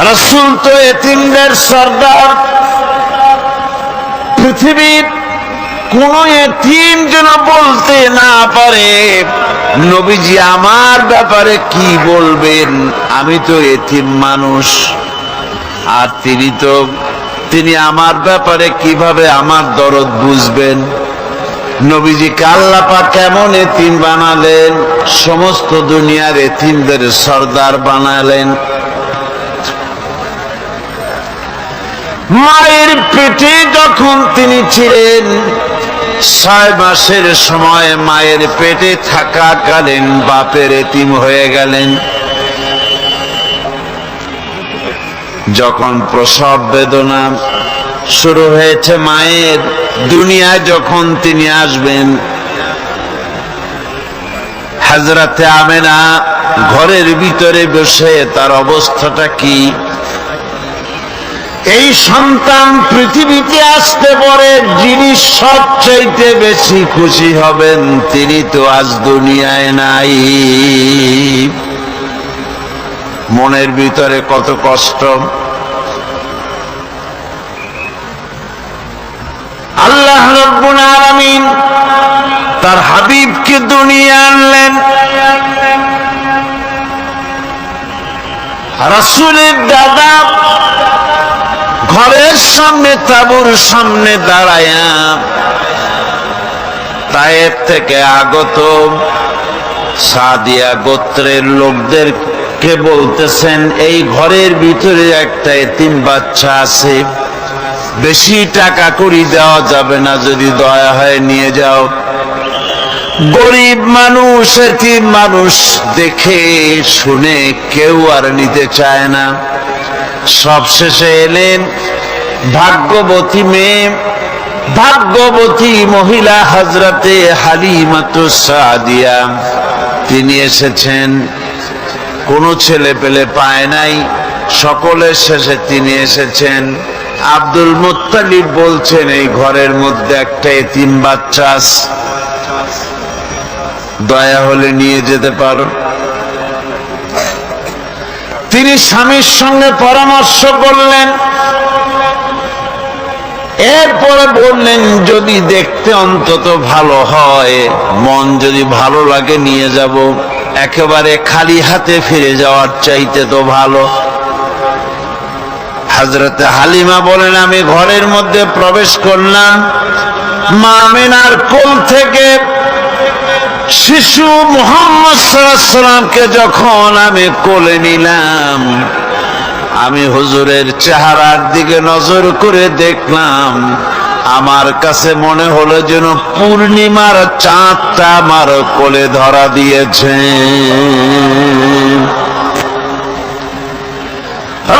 রাসূল তো এতিমদের সর্দার। পৃথিবীর কোন এতিম যেন বলতে না পারে নবীজি আমার ব্যাপারে কি বলবেন, আমি তো এতিম মানুষ। আর তিনি আমার ব্যাপারে কিভাবে আমার দরদ বুঝবেন। নবীজিকে আল্লাহ পাক কেমন এতিম বানালেন, সমস্ত দুনিয়ার এতিমদের সর্দার বানালেন। মায়ের পেটে যখন তিনি ছিলেন 6 মাসের সময় মায়ের পেটে থাকাকালীন বাপের এতিম হয়ে গেলেন। যখন প্রসব বেদনা শুরু হয়েছে মায়ের, দুনিয়ায় যখন তিনি আসবেন, হযরতে আমেনা ঘরের ভিতরে বসে তার অবস্থাটা কি? এই সন্তান পৃথিবীতে আসতে পরে যিনি সবচাইতে বেশি খুশি হবেন তিনি তো আজ দুনিয়ায় নাই। মনের ভিতরে কত কষ্ট। আল্লাহ রাব্বুল আলামিন তার হাবিবকে দুনিয়া আনলেন। রাসূলের দাদা ঘরের সামনে তাঁবুর সামনে দাঁড়ায়া তায়েফ থেকে আগত সাদিয়া গোত্রের লোকদেরকে বলতেছেন, এই ঘরের ভিতরে একটা এতিম বাচ্চা আছে, বেশি টাকা করি দেওয়া যাবে না, যদি দয়া হয় নিয়ে যাও। গরিব মানুষ, এতিম মানুষ দেখে শুনে কেউ আর নিতে চায় না। সবশেষে এলেন ভাগ্যবতী মেয়ে, ভাগ্যবতী মহিলা হযরতে হালিমাতুস সাদিয়া। তিনি এসেছেন, কোনো ছেলে পেলে পায় নাই, সকলের শেষে তিনি এসেছেন। আব্দুল মুত্তালিব বলছেন, এই ঘরের মধ্যে একটা এতিম বাচ্চা আছে, দয়া হলে নিয়ে যেতে পারো। তিনি স্বামীর সঙ্গে পরামর্শ করলেন, এরপরে বললেন যদি দেখতে অন্তত ভালো হয়, মন যদি ভালো লাগে নিয়ে যাব, একেবারে খালি হাতে ফিরে যাওয়ার চাইতে তো ভালো। হযরতে হালিমা বলেন, আমি ঘরের মধ্যে প্রবেশ করলাম, মা আমিনার কোল থেকে শিশু মুহাম্মদ সাল্লাল্লাহু আলাইহি ওয়াসাল্লামকে যখন আমি কোলে নিলাম, আমি হুজুরের চেহারার দিকে নজর করে দেখলাম, আমার কাছে মনে হলো যেন পূর্ণিমার চাঁদটা আমার কোলে ধরা দিয়েছে।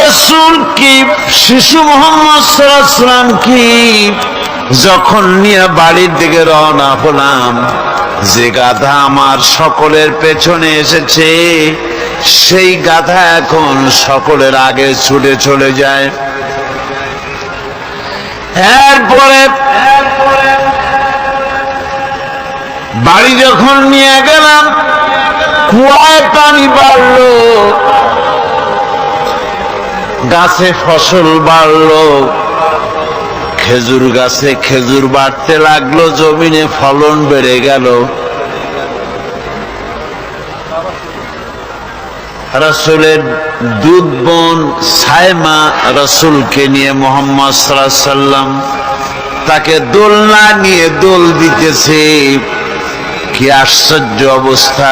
রাসূল কি শিশু মুহাম্মদ সাল্লাল্লাহু আলাইহি ওয়াসাল্লাম কি যখন নিয়ে বাড়ির দিকে রওনা হলাম, যে গাধা আমার সকলের পেছনে এসেছে সেই গাধা এখন সকলের আগে ছুটে চলে যায়। এরপরে বাড়ি যখন নিয়ে গেলাম, কুয়ায় পানি বাড়লো, গাছে ফসল বাড়লো, খেজুর গাছে খেজুর বাড়তে লাগলো, জমিনে ফলন বেড়ে গেল। রাসূলের দুধ বোন সায়মা রাসূলকে নিয়ে মুহাম্মদ সাল্লাল্লাহু আলাইহি ওয়াসাল্লাম তাকে দোলনা নিয়ে দোল দিতেছে। কি আশ্চর্য অবস্থা!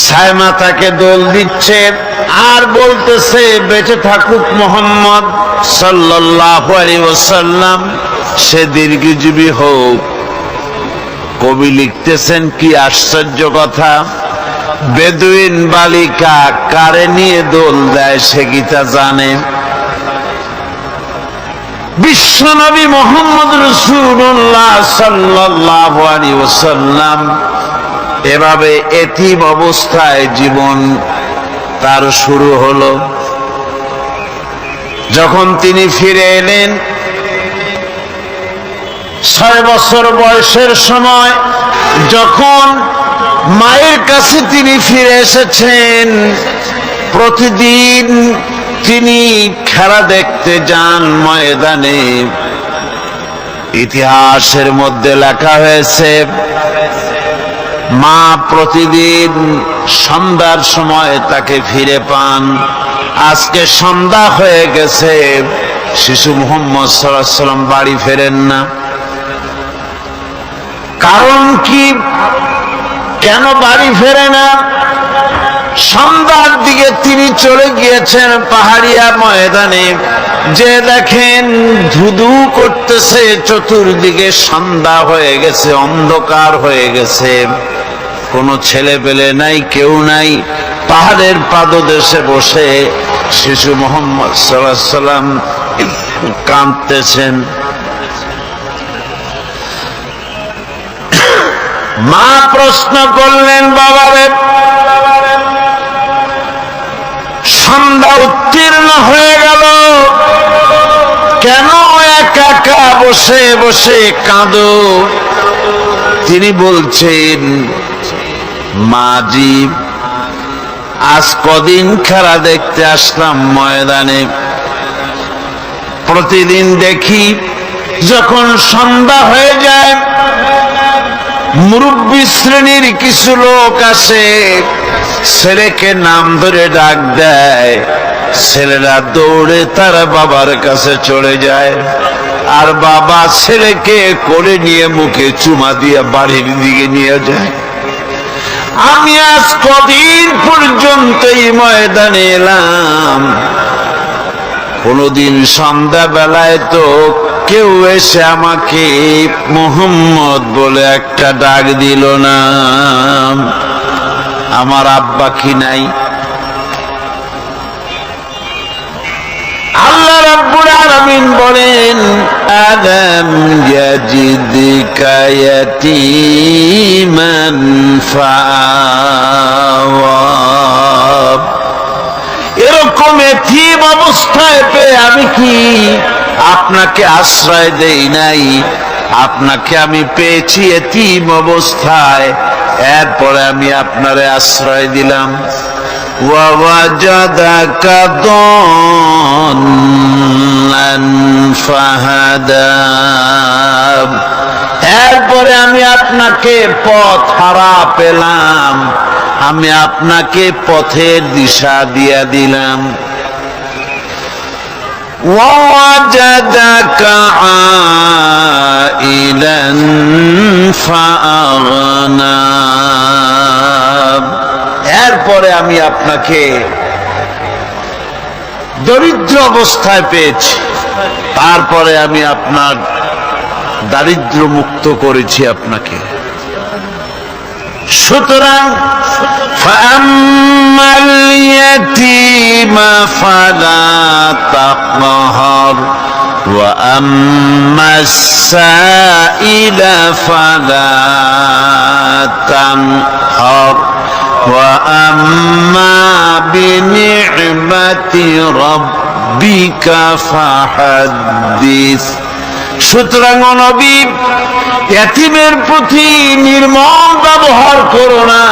সায়মা তাকে দোল দিচ্ছে আর বলতেছে, বেঁচে থাকুক মুহাম্মদ সাল্লাল্লাহু আলাইহি ওয়াসাল্লাম, সে দীর্ঘজীবী হোক। কবি লিখতেছেন, কি আশ্চর্য কথা! বেদুইন বালিকা কারে নিয়ে দোল দেয় সে কি তা জানে? বিশ্বনবী মুহাম্মদ রাসূলুল্লাহ সাল্লাল্লাহু আলাইহি ওয়াসাল্লাম এভাবে এতিম অবস্থায় জীবন তার শুরু হলো। যখন তিনি ফিরে এলেন 6 বছর বয়সের সময়, যখন মায়ের কাছে তিনি ফিরে এসেছেন, প্রতিদিন তিনি খেলা দেখতে যান ময়দানে। ইতিহাসের মধ্যে লেখা হয়েছে মা প্রতিদিন সন্ধ্যার সময় তাকে ফিরে পান। আজকে সন্ধ্যা হয়ে গেছে, শিশু মুহাম্মদ সাল্লাল্লাহু আলাইহি ওয়াসাল্লাম বাড়ি ফেরেন না। কারণ কি, কেন বাড়ি ফেরে না? সন্ধ্যার দিকে তিনি চলে গিয়েছেন পাহাড়িয়া ময়দানে, যে দেখেন ধুধু করতেছে চতুর্দিকে, সন্ধ্যা হয়ে গেছে, অন্ধকার হয়ে গেছে, কোনো ছেলে পেলে নাই, কেউ নাই। পাহাড়ের পাদদেশে বসে শিশু মুহাম্মদ সাল্লাল্লাহু আলাইহি ওয়াসাল্লাম কাঁদতেছেন। মা প্রশ্ন করলেন, বাবারে সন্ধ্যা উত্তীর্ণ হয়ে গেল, কেন একা একা বসে বসে কাঁদো? তিনি বলছেন, মাজি আজ কদিন খেলা দেখতে আসলাম ময়দানে, প্রতিদিন দেখি যখন সন্ধ্যা হয়ে যায় মুরব্বী শ্রেণীর কিছু লোক আসে, ছেলেকে নাম ধরে ডাক দেয়, ছেলেরা দৌড়ে তার বাবার কাছে চলে যায়, আর বাবা ছেলেকে কোলে নিয়ে মুখে চুমা দিয়ে বাড়ির দিকে নিয়ে যায়। আমি আজ কদিন পর্যন্ত এই ময়দানে এলাম, কোনদিন সন্ধ্যা বেলায় তো কেউ এসে আমাকে মুহাম্মদ বলে একটা ডাক দিল না। আমার আব্বা কি নাই? আল্লাহ রাব্বুল আলামিন বলেন, আলাম ইয়াজিদকা ইয়াতীমান ফাআওয়া, এরকম এতিম অবস্থায় পেয়ে আমি কি আপনাকে আশ্রয় দেই নাই? আপনাকে আমি পেয়েছি এতিম অবস্থায়, এরপরে আমি আপনারে আশ্রয় দিলাম। ওয়াওয়াজাদাকা দাল্লান ফাহাদা, এরপরে আমি আপনাকে পথ হারা পেলাম, আমি আপনাকে পথের দিশা দিয়া দিলাম। ওয়াজাদাকা আইলান ফাআগনা, এরপরে আমি আপনাকে দরিদ্র অবস্থায় পেয়েছি, তারপরে আমি আপনার দারিদ্র মুক্ত করেছি আপনাকে। সুতরাং ফাআম্মাল ইয়াতীমা ফালা তাকহার ওয়া আম্মাস সাইলা ফালা তানহার ওয়া আম্মা বিনি'মাতি রাব্বিকা ফাহাদ্দিস। সুতরাং নবী, এতিমের প্রতি নির্মম ব্যবহার করো না,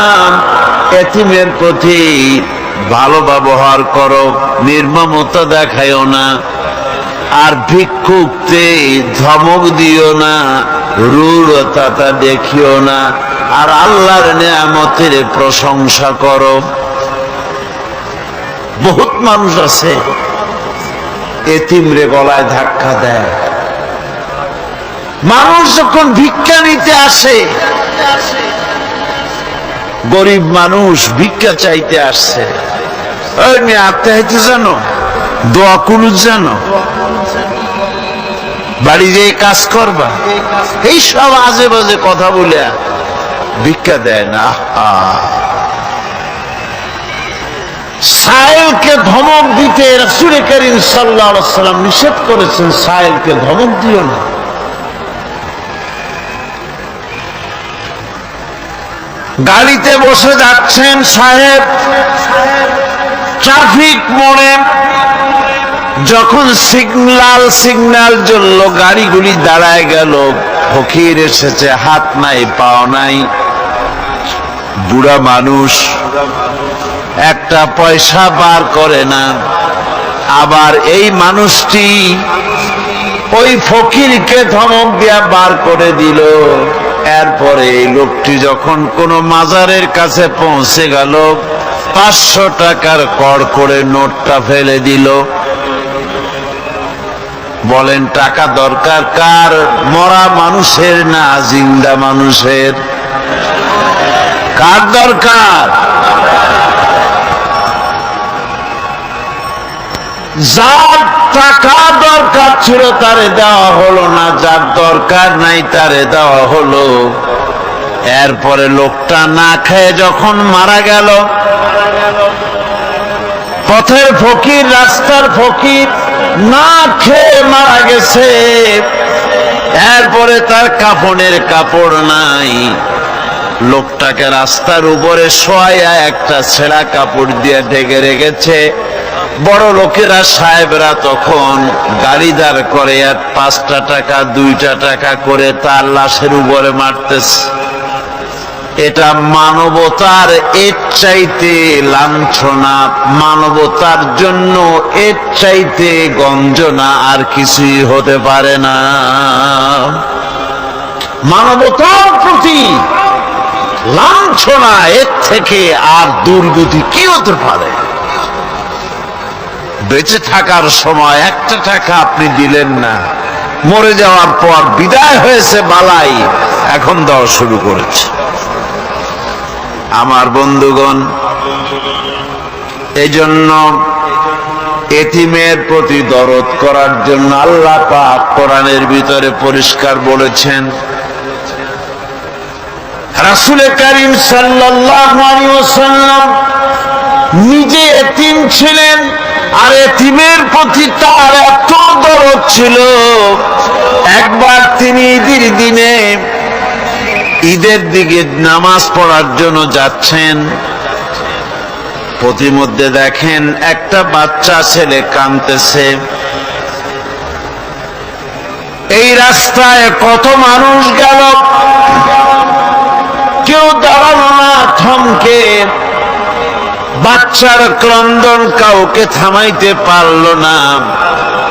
এতিমের প্রতি ভালো ব্যবহার করো, নির্মমতা দেখায়ও না। আর ভিক্ষুককে ধমক দিও না, রূঢ়তা দেখিও না, আর আল্লাহর নেয়ামতের প্রশংসা করো। বহুত মানুষ আছে এতিমরে গলায় ধাক্কা দেয়। মানুষ যখন ভিক্ষা নিতে আসে, গরিব মানুষ ভিক্ষা চাইতে আসছে, ওই মেয়ে আত্মাহিতে জানো, দোয়া কুনুত জানো, বাড়ি যেয়ে কাজ করবা, এই সব আজে বাজে কথা বলে ভিক্ষা দেয় না। সাইলকে ধমক দিতে রাসূল করিম সাল্লাল্লাহু আলাইহি ওয়াসাল্লাম নিষেধ করেছেন, সাইলকে ধমক দিও না। গাড়িতে বসে যাচ্ছেন সাহেব, ট্রাফিক মোড়ে যখন সিগন্যাল জ্বলল, গাড়িগুলি দাঁড়ায় গেল, ফকির এসেছে, হাত নাই পাও নাই, বুড়া মানুষ, একটা পয়সা বার করে না। আবার এই মানুষটি ওই ফকিরকে ধমক দিয়া বার করে দিল। এরপরে এই লোকটি যখন কোনো মাজারের কাছে পৌঁছে গেল, 500 টাকার কড়কড়ে নোটটা ফেলে দিল। বলেন টাকা দরকার কার? মরা মানুষের না জিন্দা মানুষের? কার দরকার? যার টাকা দরকার ছিল তারে দেওয়া হলো না, যার দরকার নাই তারে দেওয়া হলো। এরপরে লোকটা না খেয়ে যখন মারা গেল, পথের ফকির, রাস্তার ফকির, না খেয়ে মারা গেছে। এরপরে তার কাফনের কাপড় নাই। লোকটাকে রাস্তার উপরে শোয়াইয়া একটা ছেঁড়া কাপড় দিয়ে ঢেকে রেখেছে। বড় লোকেরা, সাহেবরা তখন গাড়ি দাঁড় করে আর 5টা টাকা 2টা টাকা করে তার লাশের উপরে মারতেছে। এটা মানবতার এর চাইতে লাঞ্ছনা, মানবতার জন্য এর চাইতে গঞ্জনা আর কিছুই হতে পারে না। মানবতার প্রতি লাঞ্ছনা এর থেকে আর দুর্গতি কি হতে পারে? বেঁচে থাকার সময় 1টা টাকা আপনি দিলেন না, মরে যাওয়ার পর বিদায় হয়েছে বালাই, এখন দেওয়া শুরু করেছে। আমার বন্ধুগণ, এই জন্য এতিমের প্রতি দরদ করার জন্য আল্লাহ পাক কোরআনের ভিতরে পরিষ্কার বলেছেন। রাসূল করিম সাল্লাল্লাহু আলাইহি ওয়াসাল্লাম নিজে এতিম ছিলেন, আর এতিমের প্রতি তার এত দরদ ছিল, একবার তিনি ঈদের দিকে নামাজ পড়ার জন্য যাচ্ছেন। প্রতিমধ্যে দেখেন একটা বাচ্চা ছেলে কাঁদতেছে। এই রাস্তায় কত মানুষ গেল, কেউ দাঁড়ালো না থমকে। বাচ্চার ক্রন্দন কাউকে থামাইতে পারল না।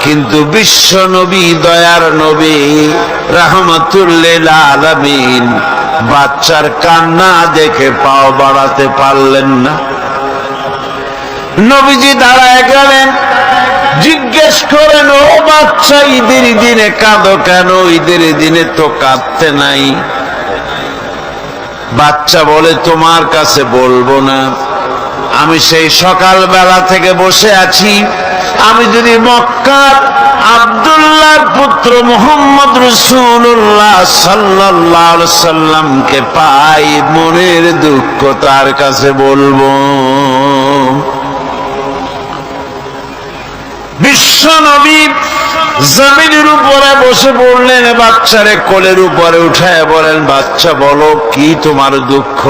কিন্তু বিশ্ব নবী, দয়ার নবী, রাহমাতুল লিল আলামিন বাচ্চার কান্না দেখে পাও বাড়াতে পারলেন না। নবীজি দাঁড়ায় গেলেন, জিজ্ঞেস করেন, ও বাচ্চা, ঈদের দিনে কাঁদো কেন? ঈদের দিনে তো কাঁদতে নাই। বাচ্চা বলে, তোমার কাছে বলবো না, আমি সেই সকালবেলা থেকে বসে আছি। আমি যদি মক্কার আব্দুল্লাহর পুত্র মুহাম্মদ রাসূলুল্লাহ সাল্লাল্লাহু আলাইহি সাল্লামকে পাই, মনের দুঃখ তার কাছে বলবো। বিশ্ব নবী জমিনের উপরে বসে পড়লেন, বাচ্চারে কোলের উপরে উঠায় বলেন, বাচ্চা বলো কি তোমার দুঃখ?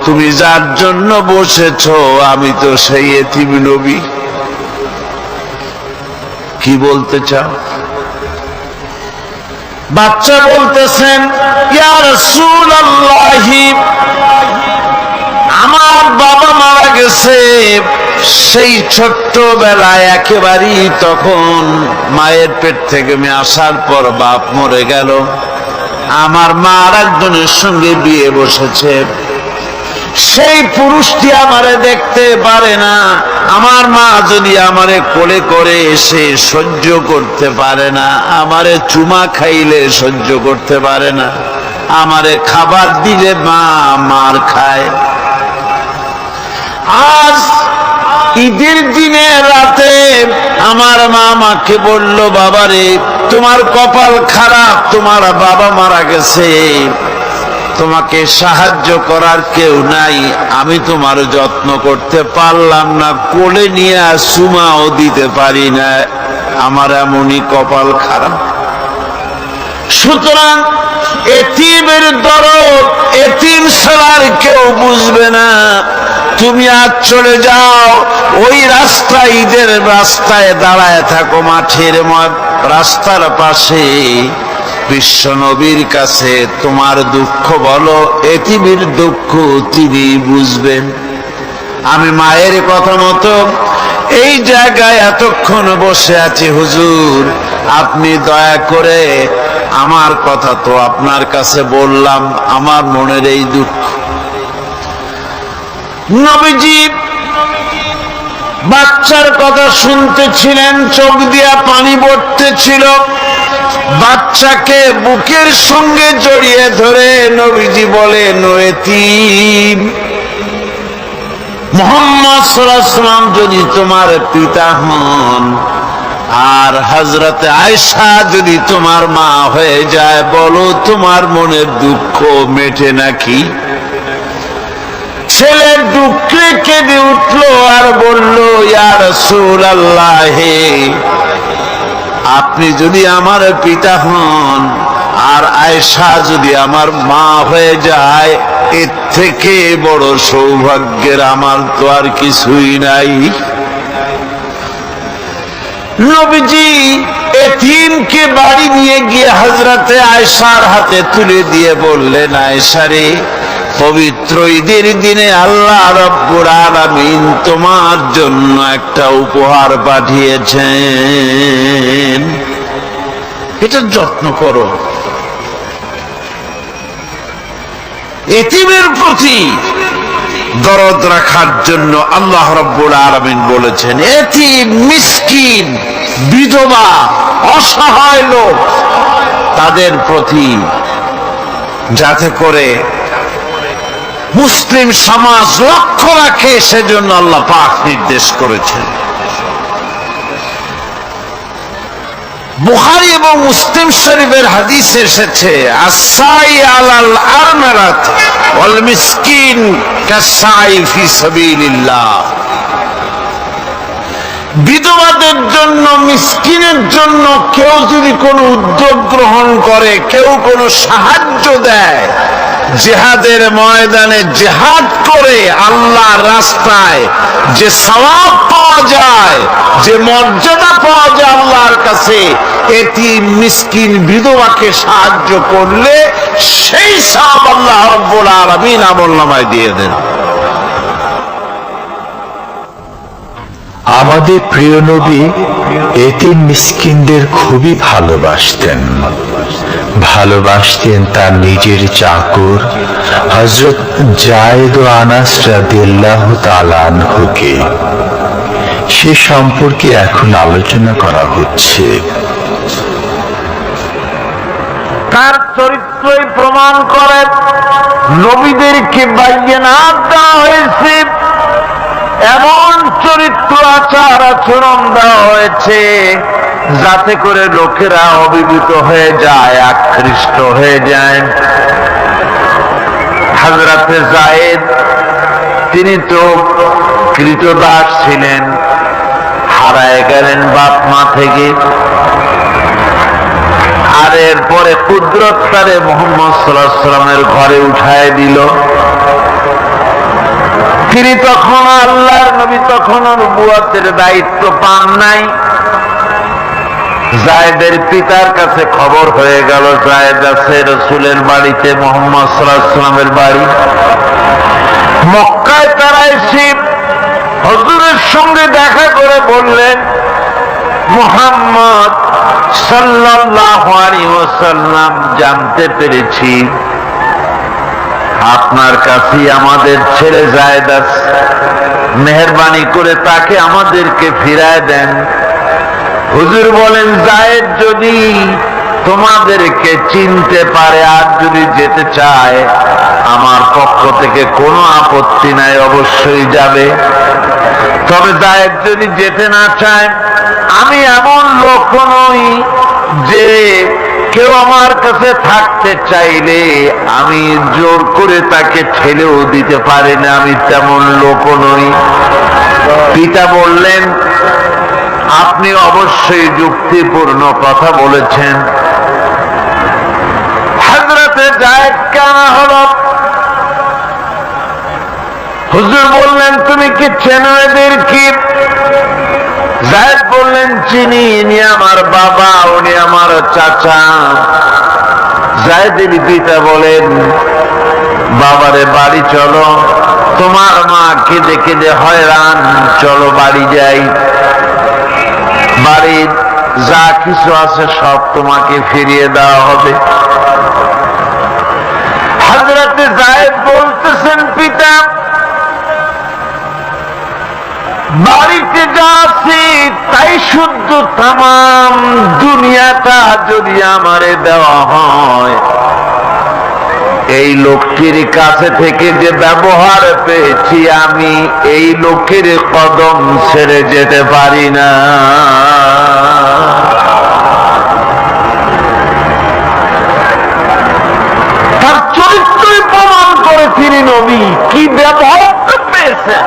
তুমি যার জন্য বসেছো আমি তো সেই এতিম নবী। কি বলতে চাও? বাচ্চা বলতেছেন, ইয়া রাসূলুল্লাহ, আমার বাবা মারা গেছে। সেই ছোট্টবেলায় একেবারেই তখন মায়ের পেট থেকে আমি আসার পর বাপ মরে গেল। আমার মা আর একজনের সঙ্গে বিয়ে বসেছে। সেই পুরুষটি আমারে দেখতে পারে না। আমার মা যদি আমারে কোলে করে এসে সহ্য করতে পারে না, আমারে চুমা খাইলে সহ্য করতে পারে না, আমারে খাবার দিলে মা মার খায়। আজ ঈদের দিনে রাতে আমার মা আমাকে বলল, বাবারে তোমার কপাল খারাপ, তোমার বাবা মারা গেছে, তোমাকে সাহায্য করার কেউ নাই, আমি তোমার যত্ন করতে পারলাম না, কোলে নিয়ে চুমাও দিতে পারি না, আমার এমনই কপাল খারাপ। সুতরাং এতিমের দরদ এতিম ছাড়ার কেউ বুঝবে না। তুমি আজ চলে যাও, ওই রাস্তায়, ঈদের রাস্তায় দাঁড়ায় থাকো, মাঠের রাস্তার পাশে, বিশ্ব নবীর কাছে তোমার দুঃখ বলো, এতিমের দুঃখ তিনি বুঝবেন। আমি মায়ের কথা মতো এই জায়গায় এতক্ষণ বসে আছি হুজুর, আপনি দয়া করে আমার কথা তো আপনার কাছে বললাম, আমার মনের এই দুঃখ। নবীজি বাচ্চার কথা শুনতেছিলেন, চোখ দিয়া পানি পড়তেছিল। বাচ্চাকে বুকের সঙ্গে জড়িয়ে ধরে নবীজি বলেন, ও এতিম, মুহাম্মদ সাল্লাল্লাহু আলাইহি ওয়াসাল্লাম যদি তোমার পিতা হন আর হযরতে আয়েশা যদি তোমার মা হয়ে যায়, বলো তোমার মনের দুঃখ মেটে নাকি? ছেলে দুঃখে কেঁদে উঠলো আর বলল, ইয়া রাসূলুল্লাহ, আপনি যদি আমার পিতা হন আর আয়েশা যদি আমার মা হয়ে যায়, এর থেকে বড় সৌভাগ্যের আমার তো আর কিছুই নাই। নবীজি এতিমকে বাড়ি নিয়ে গিয়ে হযরতে আয়েশার হাতে তুলে দিয়ে বললেন, আয়েশা রে, পবিত্র ঈদের দিনে আল্লাহ রাব্বুল আলামিন তোমার জন্য একটা উপহার পাঠিয়েছেন, এটা যত্ন করো। এতিমের প্রতি দরদ রাখার জন্য আল্লাহ রাব্বুল আলামিন বলেছেন, এতিম, মিসকিন, বিধবা, অসহায় লোক, তাদের প্রতি যাতে করে মুসলিম সমাজ লক্ষ্য রাখে, সেজন্য আল্লাহ পাক নির্দেশ করেছেন। বুখারী এবং মুসলিম শরীফের হাদিসে এসেছে, আসাই আলাল আরমারাত ওয়াল মিসকিন কাসাই ফি সাবিলিল্লাহ। বিধবাদের জন্য, মিসকিনের জন্য কেউ যদি কোনো উদ্যোগ গ্রহণ করে, কেউ কোনো সাহায্য দেয়, জিহাদের ময়দানে জিহাদ করে আল্লাহর রাস্তায় যে সওয়াব পাওয়া যায়, যে মর্যাদা পাওয়া যায় আল্লাহর কাছে, এতিম, মিসকিন, বিধবাকে সাহায্য করলে সেই সওয়াব আল্লাহ রাব্বুল আলামিন আমলনামায় দিয়ে দেন। আমাদের প্রিয় নবী এতিম মিসকিনদের খুবই ভালোবাসতেন। ভালোবাসতেন তার নিজের চাকর হযরত যায়েদ ও আনাস রাদিয়াল্লাহু তাআলা আনহুকে। সে সম্পর্কে এখন আলোচনা করা হচ্ছে। তার চরিত্রই প্রমাণ করে নবীদেরকে বাইয়ানাত দেওয়া হয়েছে, এমন চরিত্র, আচার আচরণ দেওয়া হয়েছে যাতে করে লোকেরা অভিভূত হয়ে যায়, আকৃষ্ট হয়ে যায়। হযরতে যায়েদ, তিনি তো কৃতদাস ছিলেন, হারায় গেলেন বাপ মা থেকে, আর এরপরে কুদরত তারে মুহাম্মদ সাল্লাল্লাহু আলাইহি ওয়াসাল্লামের ঘরে উঠায় দিল। তিনি তখন আল্লাহর নবী, তখন নবুয়তের দায়িত্ব পান নাই। যায়েদের পিতার কাছে খবর হয়ে গেল, যায়েদ আছে রাসূলের বাড়িতে, মুহাম্মদ সাল্লাল্লাহু আলাইহি ওয়াসাল্লামের বাড়ি মক্কায়। তারা এসে হুজুরের সঙ্গে দেখা করে বললেন, মুহাম্মদ সাল্লাল্লাহু আলাইহি ওয়াসাল্লাম, জানতে পেরেছি আপনার কাছে আমাদের ছেলে যায়েদ আছে, মেহেরবানি করে তাকে আমাদেরকে ফিরায় দেন। হুজুর বলেন, যায়েদ যদি তোমাদেরকে চিনতে পারে আর যদি যেতে চায়, আমার পক্ষ থেকে কোনো আপত্তি নাই, অবশ্যই যাবে। তবে যায়েদ যদি যেতে না চায়, আমি এমন লোক নই যে কেউ আমার কাছে থাকতে চাইলে আমি জোর করে তাকে ঠেলেও দিতে পারি না, আমি তেমন লোক নই। পিতা বললেন, আপনি অবশ্যই যুক্তিপূর্ণ কথা বলেছেন। হযরতে যায়েদ কেন হলো? হুজুর বললেন, তুমি কি চেনো এদের কি? যায়েদ বললেন, চিনি, ইনি আমার বাবা, উনি আমার চাচা। যায়েদের পিতা বলেন, বাবারে বাড়ি চলো, তোমার মা কেঁদে কেঁদে হয়রান, চলো বাড়ি যাই, বাড়ির যা কিছু আছে সব তোমাকে ফিরিয়ে দেওয়া হবে। হযরত যায়েদ বলতেছেন, পিতা বাড়িতে যা আছে তাই শুদ্ধ, তামাম দুনিয়াটা যদি আমারে দেওয়া হয়, এই লোকটির কাছে থেকে যে ব্যবহার পেয়েছি আমি এই লোকের কদম ছেড়ে যেতে পারি না। তার চরিত্রই প্রমাণ করে তিনি নবী, কি ব্যবহার পেয়েছেন।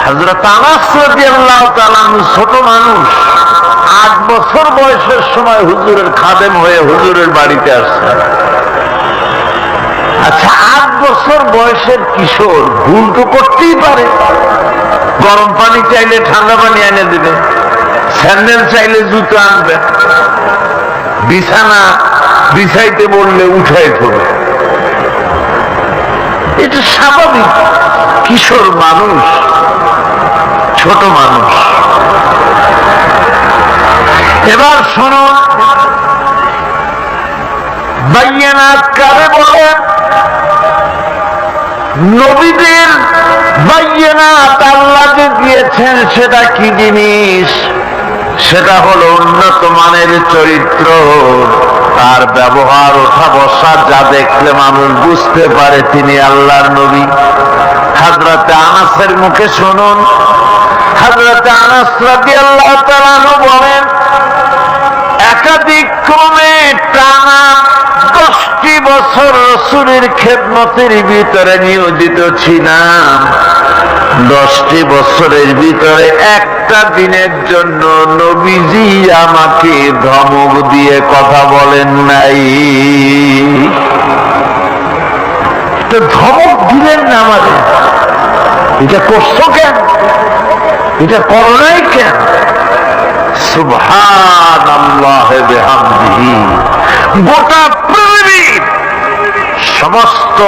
হযরত আনাস রাদিয়াল্লাহু তাআলা ছোট মানুষ, 8 বছর বয়সের সময় হুজুরের খাদেম হয়ে হুজুরের বাড়িতে আসছেন। আচ্ছা, 8 বছর বয়সের কিশোর ভুল তো করতেই পারে। গরম পানি চাইলে ঠান্ডা পানি এনে দেবে, স্যান্ডেল চাইলে জুতো আনবে, বিছানা বিছাইতে বললে উঠাই দেবে, এটা স্বাভাবিক। কিশোর মানুষ, ছোট মানুষ। এবার শোনো, বাইয়ানাত কারে বলে? নবীদের বাইয়ানাত আল্লাহ যে দিয়েছেন সেটা কি জিনিস? সেটা হলো উন্নত মানের চরিত্র, তার ব্যবহার ওঠা বসা যা দেখলে মানুষ বুঝতে পারে তিনি আল্লাহর নবী। হযরত আনাসের মুখে শুনুন, হযরত আনাস রাদিয়াল্লাহু তাআলা আনহু বলেন, একাধিক ক্রমে টানা 10টি বছর রাসূলের খেদমতের ভিতরে নিয়োজিত ছিলাম। 10টি বছরের ভিতরে একটা দিনের জন্য নবীজি আমাকে ধমক দিয়ে কথা বলেন নাই। তো ধমক দিলেন না আমাদের, এটা করছো কেন, এটা করো নাই কেন? সুবহানাল্লাহ বিহামদিহি। গোটা পৃথিবীর সমস্ত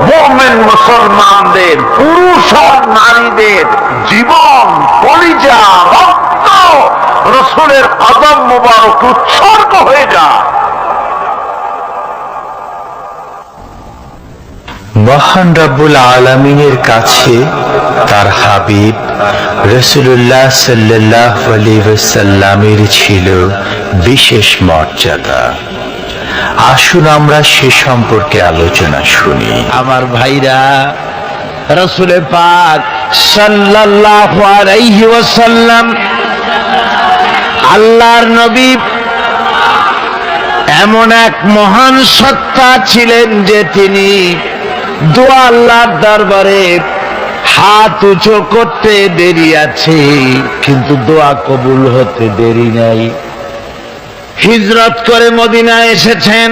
মুমিন মুসলমানদের, পুরুষ আর নারীদের জীবন, কলিজা, রক্ত রাসূলের কদম মোবারক উৎসর্গ হয়ে যায়। মহান রব্বুল আলামিনের কাছে তার হাবিব রাসূলুল্লাহ সাল্লাল্লাহু আলাইহি ওয়াসাল্লামের ছিল বিশেষ মর্যাদা। আসুন আমরা সে সম্পর্কে আলোচনা শুনি। আমার ভাইরা, রাসূল পাক সাল্লাল্লাহু আলাইহি ওয়াসাল্লাম আল্লাহর নবী এমন এক মহান সত্তা ছিলেন যে তিনি দোয়া আল্লাহর দরবারে হাত উঁচু করতে দেরি আছে, কিন্তু দোয়া কবুল হতে দেরি নাই। হিজরত করে মদিনায় এসেছেন,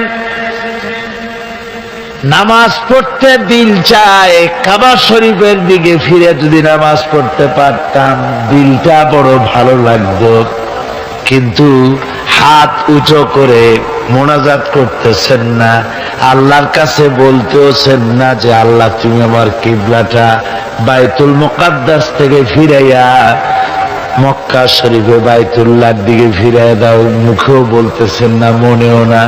নামাজ পড়তে দিল চায়, কাবা শরীফের দিকে ফিরে যদি নামাজ পড়তে পারতাম দিলটা বড় ভালো লাগতো, কিন্তু হাত উঁচু করে মোনাজাত করতেছেন না, আল্লাহর কাছে বলতেছেন না যে আল্লাহ তুমি আমার কিবলাটা বাইতুল মুকাদ্দাস থেকে ফিরাইয়া মক্কা শরীফে বাইতুল্লাহর দিকে ফিরাইয়া দাও, মুখেও বলতেছেন না, মনেও না,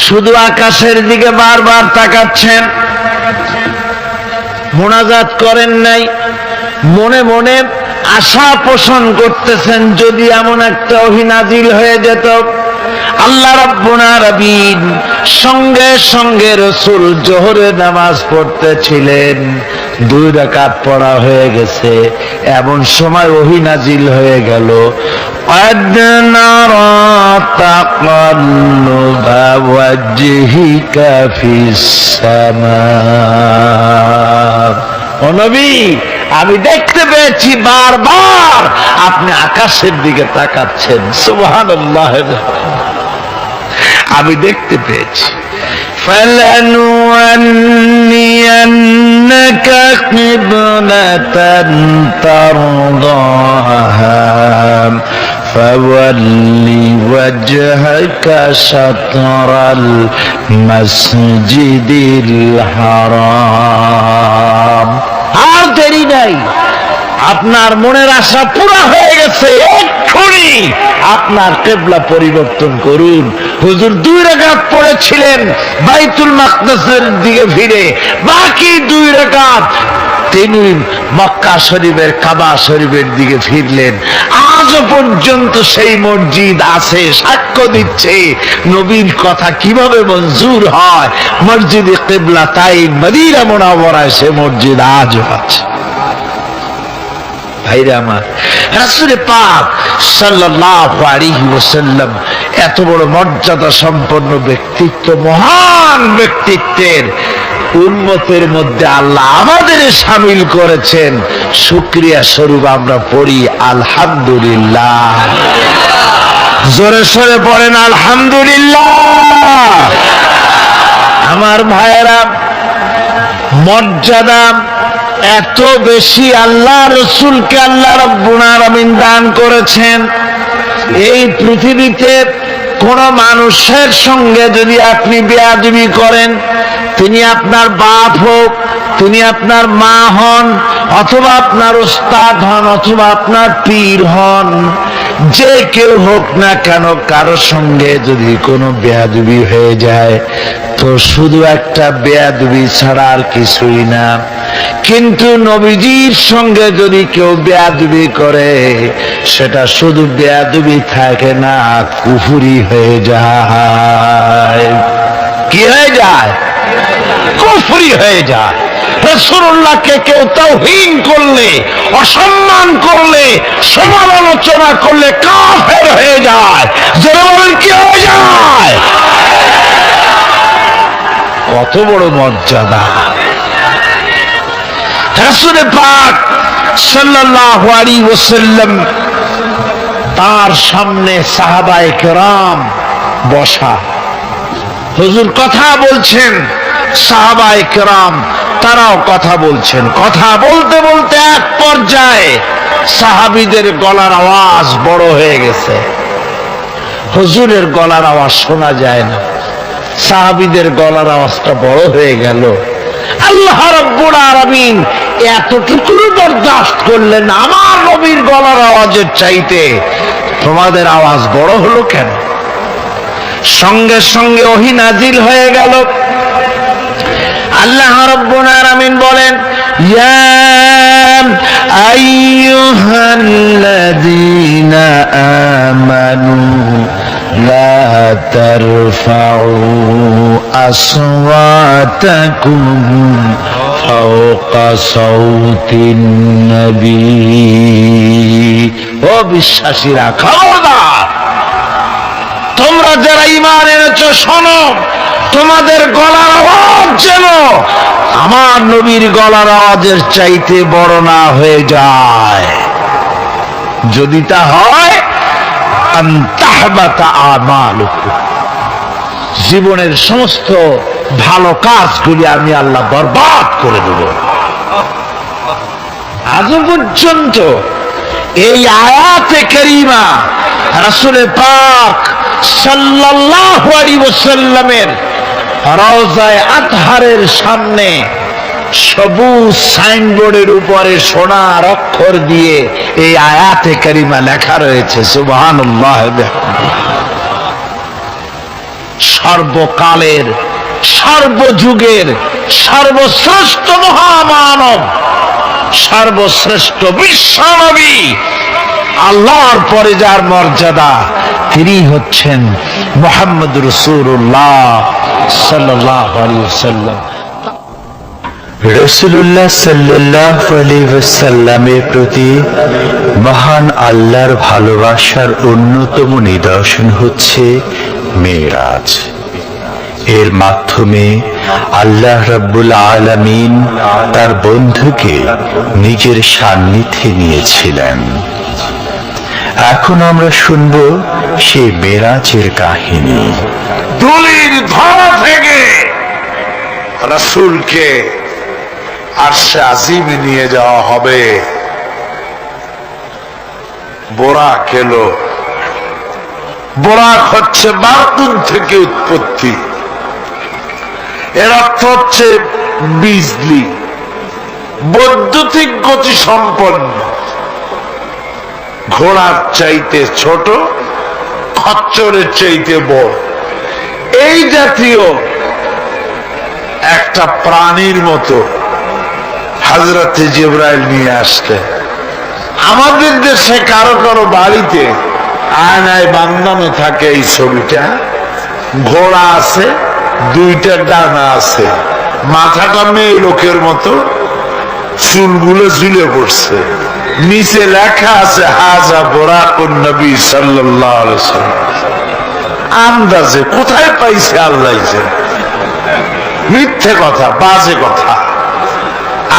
শুধু আকাশের দিকে বারবার তাকাচ্ছেন, মোনাজাত করেন নাই। মনে মনে আশা পোষণ করতেছেন যদি এমন একটা ওহী নাজিল হয়ে যেত। আল্লাহ রাব্বুল আলামিন সঙ্গে সঙ্গে রাসূল জোহরে নামাজ পড়তেছিলেন, 2 রাকাত পড়া হয়ে গেছে, এমন সময় ওহী নাজিল হয়ে গেল, قد نرى تقلب وجهك في السماء। ও নবী, আমি দেখতে পেয়েছি বারবার আপনি আকাশের দিকে তাকাচ্ছেন। সুবহানাল্লাহ, আমি দেখতে পেয়েছি। فلنولينك قبلة ترضاها ফাওয়াল্লি ওয়াজহাকা শাতরাল মাসজিদিল হারাম। আর দেরি নাই, আপনার মনের আশা পুরা হয়ে গেছে, এক্ষুনি আপনার কিবলা পরিবর্তন করুন। হুজুর 2 রাকাত পড়েছিলেন বাইতুল মাকদাসের দিকে ফিরে, বাকি 2 রাকাত তিনি মক্কা শরীফের কাবা শরীফের দিকে ফিরলেন। আজও পর্যন্ত সেই মসজিদ আছে, সাক্ষ্য দিচ্ছে নবীর কথা কিভাবে মঞ্জুর হয়। মসজিদে কিবলা তাই মদিনা মুনাওয়ারায় সে মসজিদ আজও আছে। ভাইরা আমার, রাসূল পাক সাল্লাল্লাহু আলাইহি ওয়াসাল্লাম এত বড় মর্যাদা সম্পন্ন ব্যক্তিত্ব, মহান ব্যক্তিত্বের উম্মতের মধ্যে আল্লাহ আমাদের শামিল করেছেন। শুকরিয়া স্বরূপ আমরা পড়ি আলহামদুলিল্লাহ। জোরে সোরে পড়েন আলহামদুলিল্লাহ। আমার ভাইয়েরা, মর্যাদা এত বেশি আল্লাহ রসুলকে আল্লাহ রাব্বুল আলামিন দান করেছেন। এই পৃথিবীতে কোন মানুষের সঙ্গে যদি আপনি বেয়াদবি করেন, তিনি আপনার বাপ হোক, তিনি আপনার মা হন, অথবা আপনার উস্তাদ হন, অথবা আপনার পীর হন, যে কেউ হোক না কেন, কারো সঙ্গে যদি কোনো বেয়াদবি হয়ে যায় তো শুধু একটা বেয়াদবি ছাড়া আর কিছুই না। কিন্তু নবীজির সঙ্গে যদি কেউ বেয়াদবি করে, সেটা শুধু বেয়াদবি থাকে না, কুফরি হয়ে যায়। কি হয়ে যায়? কুফরি হয়ে যায়। রাসূলুল্লাহকে কেউ তাওহীন করলে, অসম্মান করলে, সমালোচনা করলে কাফের হয়ে যায়। যারা বলেন কি হয়ে যায়? কত বড় মর্যাদা! রাসূল পাক সাল্লাল্লাহু আলাইহি ওয়াসাল্লাম, তার সামনে সাহাবায়ে কেরাম বসা, হুজুর কথা বলছেন, সাহাবায়ে কেরাম তারাও কথা বলছেন। কথা বলতে বলতে এক পর্যায়ে সাহাবীদের গলার আওয়াজ বড় হয়ে গেছে, হুজুরের গলার আওয়াজ শোনা যায় না, সাহাবীদের গলার আওয়াজটা বড় হয়ে গেল। আল্লাহ রাব্বুল আলামিন এতটুকু বরদাস্ত করলেন, আমার নবীর গলার আওয়াজের চাইতে তোমাদের আওয়াজ বড় হলো কেন? সঙ্গে সঙ্গে ওহী নাজিল হয়ে গেল। আল্লাহ রাব্বুল আলামিন বলেন, ইয়া আইয়ুহাল্লাযীনা আমানু লা তারফাউ আসওয়াতাকুম ফাওকা সাউতিন নবী। ও বিশ্বাসীরা, খবরদার, তোমরা যারা ঈমান এনেছো শোনো, তোমাদের গলার আওয়াজ যেন আমার নবীর গলার আওয়াজের চাইতে বড় না হয়ে যায়। যদি তা হয়, আনতাহবাতা আমালুকুম, জীবনের সমস্ত ভালো কাজগুলি আমি আল্লাহ বরবাদ করে দেব। আজ পর্যন্ত এই আয়াতে কারীমা রাসূল পাক সাল্লাল্লাহু আলাইহি ওয়াসাল্লামের রওজায়ে আতহারের সামনে সবুজ সাইনবোর্ডের উপরে সোনার অক্ষর দিয়ে এই আয়াতে কারিমা লেখা রয়েছে, সুবহানাল্লাহ বিহামদিহি। সর্বকালের, সর্বযুগের সর্বশ্রেষ্ঠ মহামানব, সর্বশ্রেষ্ঠ বিশ্বনবী, আল্লাহর পরে যার মর্যাদা, তিনি হচ্ছেন মুহাম্মদ রাসূলুল্লাহ সাল্লাল্লাহু আলাইহি ওয়াসাল্লাম। রাসূলুল্লাহ সাল্লাল্লাহু আলাইহি ওয়াসাল্লামের প্রতি মহান আল্লাহর ভালোবাসার অন্যতম নিদর্শন হচ্ছে মেরাজ। এর মাধ্যমে আল্লাহ রাব্বুল আলামিন তার বন্ধুকে নিজের সান্নিধ্যে নিয়েছিলেন। এখন আমরা শুনব সেই মেরাজের কাহিনী। ধুলির ধরা থেকে রাসূলকে আরশে আজিমে নিয়ে যাওয়া হবে। বোরাক এলো, বোরাক হচ্ছে বারকুন থেকে উৎপত্তি, এর অর্থ হচ্ছে বিজলি, বৈদ্যুতিক গতি সম্পন্ন, ঘোড়ার চাইতে ছোট, খচ্চরের চাইতে বড়, এই জাতীয় একটা প্রাণীর মতো হযরতে জিবরাইল নিয়ে আসলেন। আমাদের দেশে কারো কারো বাড়িতে আয়নায় বান্ধানো থাকে এই ছবিটা, ঘোড়া আছে, দুইটা ডানা আছে, মাথাটা মেয়ে লোকের মতো, চুলগুলো ঝুলে পড়ছে, নিচে লেখা আছে হাজা বুরাকুন নবী সাল্লাল্লাহু আলাইহি ওয়াসাল্লাম। আন্দাজে কোথায় পাইছে আল্লাহ জানে, মিথ্যে কথা, বাজে কথা।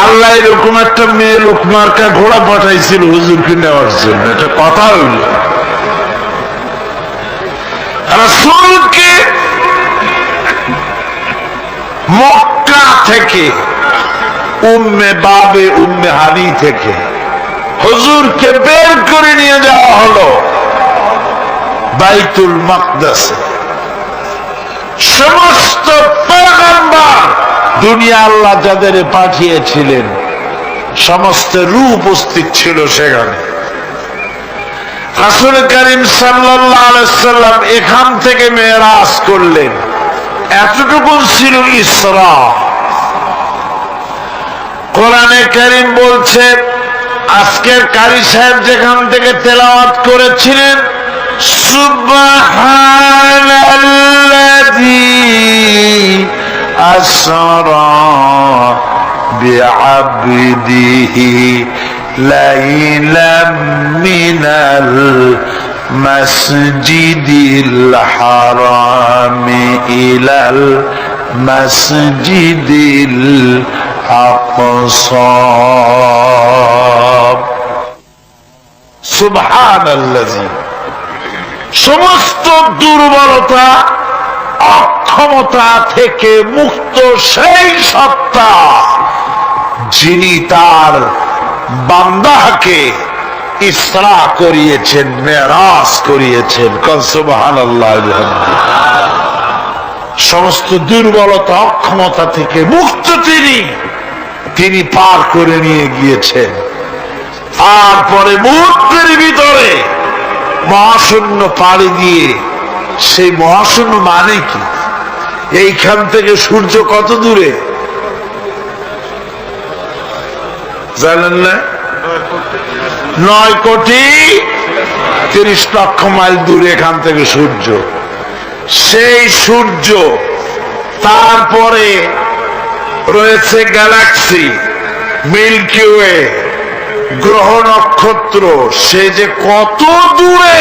আল্লাহ এরকম একটা মেয়ে লোক মার্কা ঘোড়া পাঠাইছিল হুজুরকে নেওয়ার জন্য, এটা কথা হইল। রাসূলকে মক্কা থেকে, উম্মে বাবে উম্মে হানি থেকে হুজুরকে বের করে নিয়ে যাওয়া হলো বাইতুল মাকদাসে। সমস্ত পয়গম্বর দুনিয়া আল্লাহ যাদের পাঠিয়েছিলেন সমস্ত রূহ উপস্থিত ছিল সেখানে। রাসূল করিম সাল্লাল্লাহু আলাইহি ওয়াসাল্লাম এখান থেকে মেরাজ করলেন, এতটুকু ছিল ইসরা। কোরআনে কারীম বলছে, আজকের কারি সাহেব যেখান থেকে তেলাওয়াত করেছিলেন, সুবহানাল্লাযী আসরা বিআবদিহি লাইলাম মিনাল মাসজিদিল হারামি ইলাল মাসজিদিল আকসা। সুবহানাল্লাযী, সমস্ত দুর্বলতা অক্ষমতা থেকে মুক্ত সেই সত্তা যিনি তার বান্দাকে ইসরা করিয়েছেন, মেরাজ করিয়েছেন। সুবহানাল্লাহ। সমস্ত দুর্বলতা অক্ষমতা থেকে মুক্ত তিনি পার করে নিয়ে গিয়েছেন। তারপরে মুহূর্তের ভিতরে মহাশূন্য পাড়ি দিয়ে, সেই মহাশূন্য মানে কি? এইখান থেকে সূর্য কত দূরে জানেন না? 9,30,00,000 মাইল দূরে এখান থেকে সূর্য। সেই সূর্য, তারপরে রয়েছে গ্যালাক্সি, মিল্কি ওয়ে, গ্রহ নক্ষত্র, সে যে কত দূরে,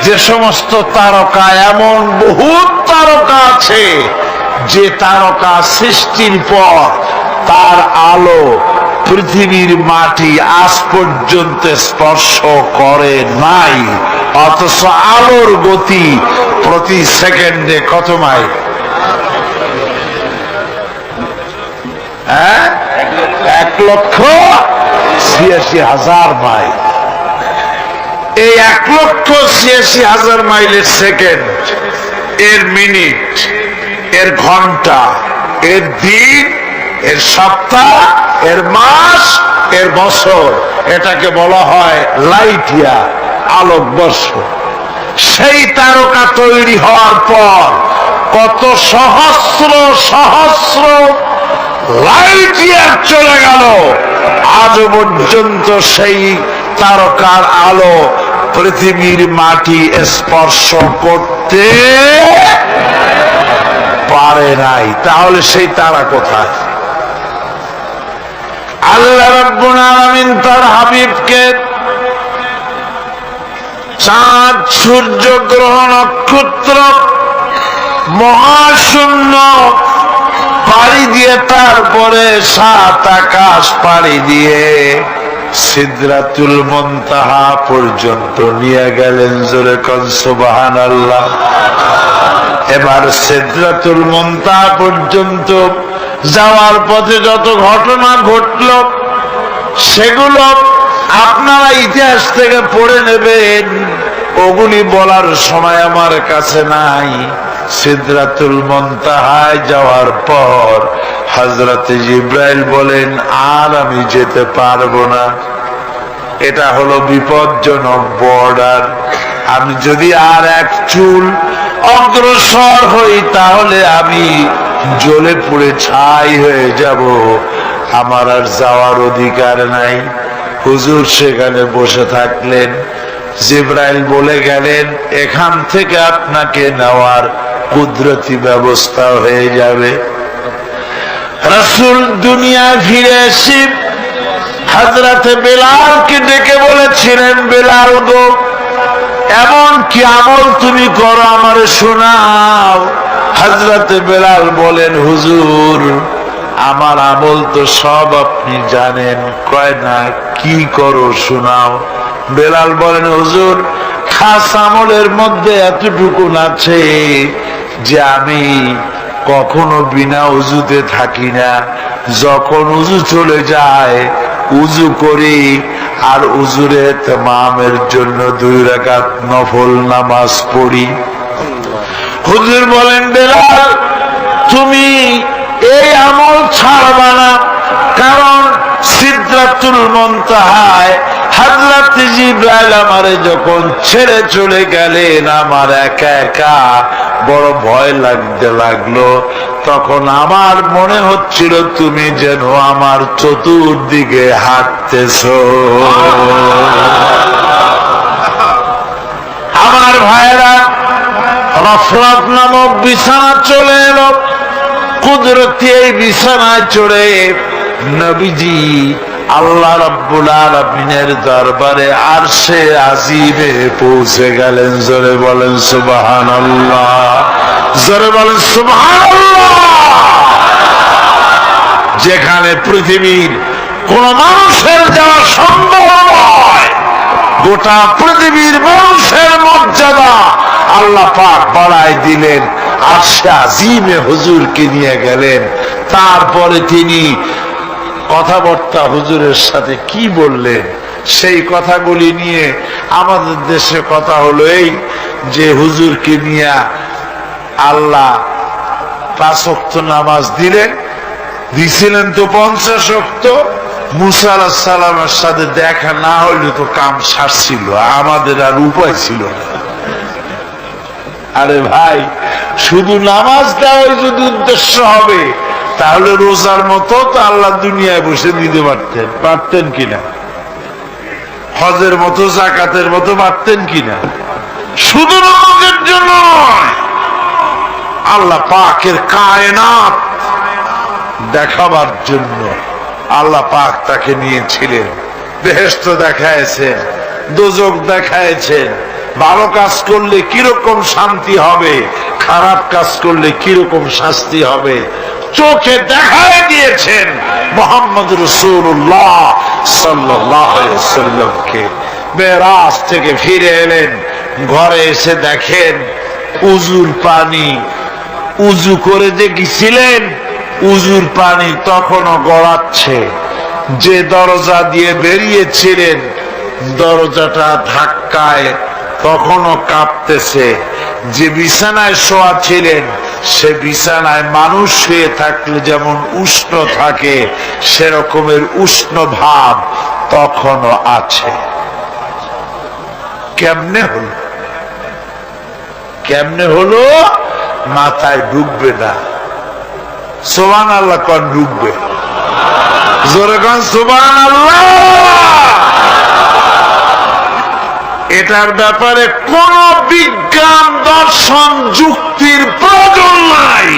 যে সমস্ত তারকা, এমন বহু তারকা আছে যে তারকা সৃষ্টির পর তার আলো পৃথিবীর মাটি আজ পর্যন্ত স্পর্শ করে নাই, অথচ আলোর গতি প্রতি সেকেন্ডে কত মাইল? 1,86,000 মাইল। এই 1,86,000 মাইলের সেকেন্ড, এর মিনিট, এর ঘন্টা, এর দিন, এর সপ্তাহ, এর মাস, এর বছর, এটাকে বলা হয় লাইট ইয়ার, আলোকবর্ষ। সেই তারকা তৈরি হওয়ার পর কত সহস্র সহস্র লাইট ইয়ার চলে গেল, আজও পর্যন্ত সেই তারকার আলো পৃথিবীর মাটি স্পর্শ করতে পারে নাই। তাহলে সেই তারা কোথায়? আল্লাহ রাব্বুল আলামিন তার হাবিবকে চাঁদ, সূর্য, গ্রহ, নক্ষত্র, মহাশূন্য পাড়ি দিয়ে, তারপরে 7 আকাশ পাড়ি দিয়ে সিদরাতুল মুনতাহা পর্যন্ত নিয়ে গেলেন। জোরে কোন সুবহানাল্লাহ। এবার সিদরাতুল মুনতাহা পর্যন্ত যাওয়ার পথে যত ঘটনা ঘটল সেগুলো আপনারা ইতিহাস থেকে পড়ে নেবেন। ওগুলি বলার সময় আমার কাছে নাই। সিদরাতুল মুনতাহায় যাওয়ার পর হযরত জিবরাইল বলেন, আর আমি যেতে পারবো না, এটা হলো বিপজ্জনক বর্ডার। আমি যদি আর এক চুল অগ্রসর হই তাহলে আমি জ্বলে পুড়ে ছাই হয়ে যাব, আমার আর যাওয়ার অধিকার নাই। হুজুর সেখানে বসে থাকলেন। জিবরাইল বলে গেলেন, এখান থেকে আপনাকে নেওয়ার কুদরতি ব্যবস্থা হয়ে যাবে। রাসূল দুনিয়া ফিরে এসে হযরতে বেলালকে ডেকে বলেছিলেন, বেলাল গো, এমন কি আমল তুমি করো আমারে শোনাও। হযরতে বেলাল বলেন, হুজুর আমার আমল তো সব আপনি জানেন। কয় না, কি করো শোনাও। বেলাল বলেন, হুজুর খাস আমলের মধ্যে এতটুকু আছে যে আমি কখনো বিনা উজুতে থাকি না। যখন উজু চলে যায় উজু করি, আর উজুরে তামামের জন্য 2 রাকাত নফল নামাজ পড়ি। হুজুর বলেন, বেলাল তুমি এই আমল ছাড়বা না, কারণ সিদরাতুল মুনতাহায় হযরত জিবরাইল আমারে যখন ছেড়ে চলে গেলেন, আমার একা একা বড় ভয় লাগতে লাগলো। তখন আমার মনে হচ্ছিল তুমি যেন আমার চতুর্দিকে হাঁটতেছো। আমার ভাইরা, রফরাত নামক বিছানা চলে এলো। কুদরতি এই বিছানায় চড়ে নবীজি আল্লাহ রাব্বুল আলামিনের দরবারে আরশে আজিমে পৌঁছে গেলেন। জোরে বলেন সুবহানাল্লাহ, জোরে বলেন সুবহানাল্লাহ। যেখানে পৃথিবীর কোন মানুষের যাওয়া সম্ভব নয়, গোটা পৃথিবীর মানুষের মর্যাদা আল্লাহ পাক বাড়ায় দিলেন। আরশে আজিমে হুজুরকে নিয়ে গেলেন। তারপরে তিনি কথাবার্তা হুজুরের সাথে কি বললেন, সেই কথাগুলি নিয়ে আমাদের দেশে কথা হলো এই যে হুজুরকে নিয়ে আল্লাহ 5 ওয়াক্ত নামাজ দিছিলেন তো 50 ওয়াক্ত। মুসা আলাইহিস সালামের সাথে দেখা না হইলে তো কাম সারছিল, আমাদের আর উপায় ছিল না। আরে ভাই, শুধু নামাজ দেওয়াই যদি উদ্দেশ্য হবে তাহলে রোজার মতো তো আল্লাহ দুনিয়ায় বসে দিতে পারতেন কিনা? হজের মতো, যাকাতের মতো পারতেন কিনা? শুধু নামাজের জন্য নয়, আল্লাহ পাকের কায়নাত দেখাবার জন্য আল্লাহ পাক তাকে নিয়েছিলেন। বেহেশত দেখাইছেন, দোজখ দেখাইছেন। ভালো কাজ করলে কিরকম শান্তি হবে, খারাপ কাজ করলে কিরকম শাস্তি হবে চোখে দেখায় দিয়েছেন মুহাম্মদ রাসূলুল্লাহ সাল্লাল্লাহু আলাইহি ওয়াসাল্লামকে। মেরাজ থেকে ফিরে এলেন, ঘরে এসে দেখেন উজুর পানি, উজু করে যে গেছিলেন উজুর পানি তখনও গড়াচ্ছে। যে দরজা দিয়ে বেরিয়েছিলেন দরজাটা ধাক্কায় তখনও কাঁপতেছে। যে বিছানায় শোয়া ছিলেন সে বিছানায় মানুষ শুয়ে থাকলে যেমন উষ্ণ থাকে সেরকমের উষ্ণ ভাব তখনও আছে। কেমনে হলো মাথায় ঢুকবে না। সুবহানাল্লাহ কোন ঢুকবে? জোরে কোন সুবহানাল্লাহ। এটার ব্যাপারে কোন বিজ্ঞান, দর্শন, যুক্তির প্রয়োজন নাই।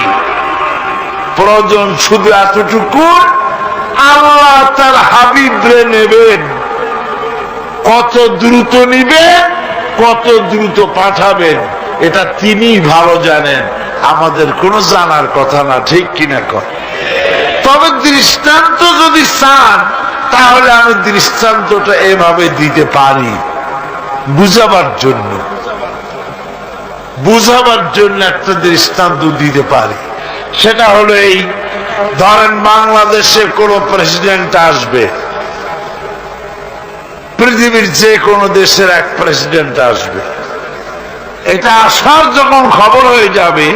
প্রয়োজন শুধু এতটুকু, আল্লাহ তার হাবিবরে নেবেন, কত দ্রুত নিবেন, কত দ্রুত পাঠাবেন এটা তিনি ভালো জানেন, আমাদের কোনো জানার কথা না। ঠিক কিনা কর? তবে দৃষ্টান্ত যদি চান তাহলে আমি দৃষ্টান্তটা এভাবে দিতে পারি, বুঝাবার জন্য একটা দৃষ্টান্ত দিতে পারি। সেটা হলো এই, ধরেন বাংলাদেশে কোন প্রেসিডেন্ট আসবে, পৃথিবীর যে কোনো দেশের এক প্রেসিডেন্ট আসবে, এটা আসার যখন খবর হয়ে যাবে,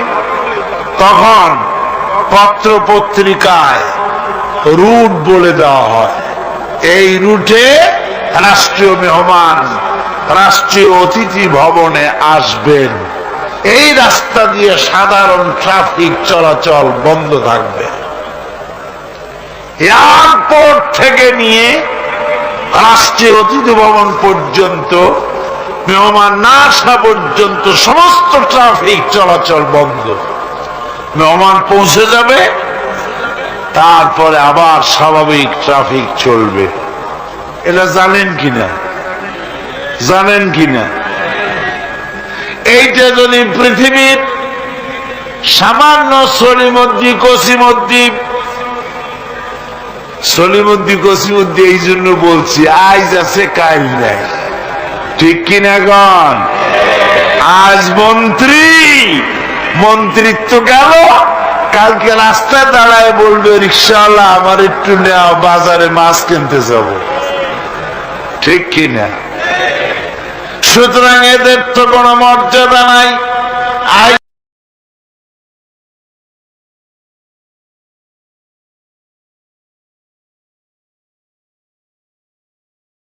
তখন পত্র পত্রিকায় রুট বলে দেওয়া হয়, এই রুটে রাষ্ট্রীয় মেহমান রাষ্ট্রীয় অতিথি ভবনে আসবেন, এই রাস্তা দিয়ে সাধারণ ট্রাফিক চলাচল বন্ধ থাকবে। এয়ারপোর্ট থেকে নিয়ে রাষ্ট্রীয় অতিথি ভবন পর্যন্ত, মেহমান না আসা পর্যন্ত সমস্ত ট্রাফিক চলাচল বন্ধ। মেহমান পৌঁছে যাবে, তারপরে আবার স্বাভাবিক ট্রাফিক চলবে। এটা জানেন কিনা? জানেন কিনা? এইটা যদি পৃথিবীর সামান্য সলিমদ্দি কসিমদ্দি এই জন্য বলছি, আজ আছে কাল নাই, ঠিক কিনা গণ? আজ মন্ত্রিত্ব গেল, কালকে রাস্তায় দাঁড়ায় বলবে রিক্সাওয়ালা আমার একটু নেওয়া, বাজারে মাছ কিনতে যাব, ঠিক কিনা? সুতরাং এদের তো কোনো মর্যাদা নাই।